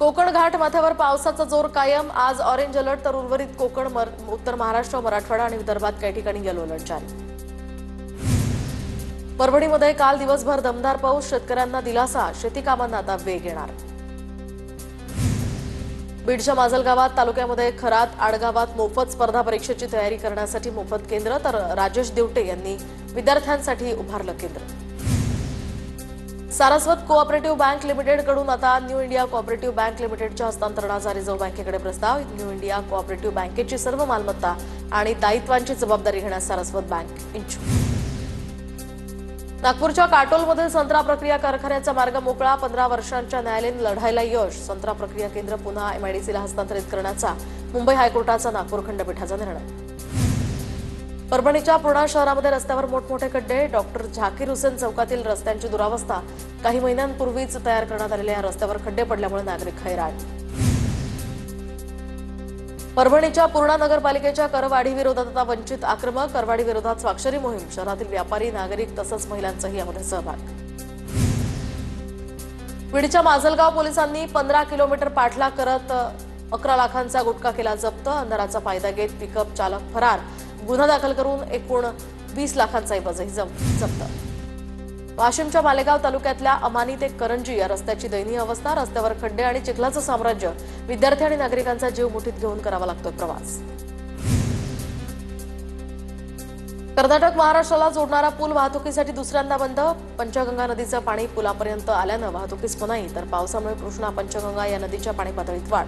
कोकण घाट माथ्यावर पावसाचा जोर कायम। आज ऑरेंज अलर्ट तर उर्वरित कोकण, उत्तर महाराष्ट्र, मराठवाडा आणि विदर्भात काही ठिकाणी येलो अलर्ट जारी। परभणीमध्ये काल दिवसभर दमदार पाऊस, शेतकऱ्यांना दिलासा, शेती कामांना आता वेग येणार। बीडच्या माजलगावात तालुक्यामध्ये खरात आडगावात मोफत स्पर्धा परीक्षेची तयारी करण्यासाठी मोफत केंद्र, तर राजेश देवटे यांनी विद्यार्थ्यांसाठी उभारलं केंद्र। सारस्वत कोऑपरेटिव्ह बँक लिमिटेड कडून आता न्यू इंडिया कोऑपरेटिव्ह बँक लिमिटेडच्या हस्तांतरणाचा रिझर्व्ह बँकेकडे प्रस्ताव। न्यू इंडिया कोऑपरेटिव्ह बँकेची सर्व मालमत्ता आणि दायित्वांची जबाबदारी घेण्यास सारस्वत बँक इच्छुक। नागपूरच्या काटोलमधील संत्रा प्रक्रिया कारखान्याचा मार्ग मोकळा। 15 वर्षांच्या न्यायालयीन लढाईला यश। संत्रा प्रक्रिया केंद्र पुन्हा एमआयडीसीला हस्तांतरित करण्याचा मुंबई हायकोर्टाचा नागपूर खंडपीठाचा निर्णय। परभणीच्या पूर्णा शहरामध्ये रस्त्यावर मोठमोठे खड्डे। डॉक्टर झाकीर हुसेन चौकातील रस्त्यांची दुरावस्था। काही महिन्यांपूर्वीच तयार करण्यात आलेल्या या रस्त्यावर खड्डे पडल्यामुळे नागरिक हैराण। परभणीच्या पूर्णा नगरपालिकेच्या करवाढी विरोधात आता वंचित आक्रमक। करवाढी विरोधात स्वाक्षरी मोहीम। शहरातील व्यापारी, नागरिक तसंच महिलांचाही यामध्ये सहभाग। बीडच्या माजलगाव पोलिसांनी 15 किलोमीटर पाठलाग करत 11 लाखांचा गुटखा केला जप्त। अंधाराचा फायदा घेत पिकअप चालक फरार। गुन्हा दाखल करून एकूण 20 लाखांचा ऐवजही जप्त। वाशिमच्या मालेगाव तालुक्यातल्या अमानी ते करंजी या रस्त्याची दयनीय अवस्था। रस्त्यावर खड्डे आणि चिखलाचं साम्राज्य। विद्यार्थी आणि नागरिकांचा जीव मुठीत घेऊन करावा लागतोय प्रवास। कर्नाटक महाराष्ट्राला जोडणारा पूल वाहतुकीसाठी दुसऱ्यांदा बंद। पंचगंगा नदीचं पाणी पुलापर्यंत आल्यानं वाहतुकीस मनाई, तर पावसामुळे कृष्णा पंचगंगा या नदीच्या पाणी पातळीत वाढ।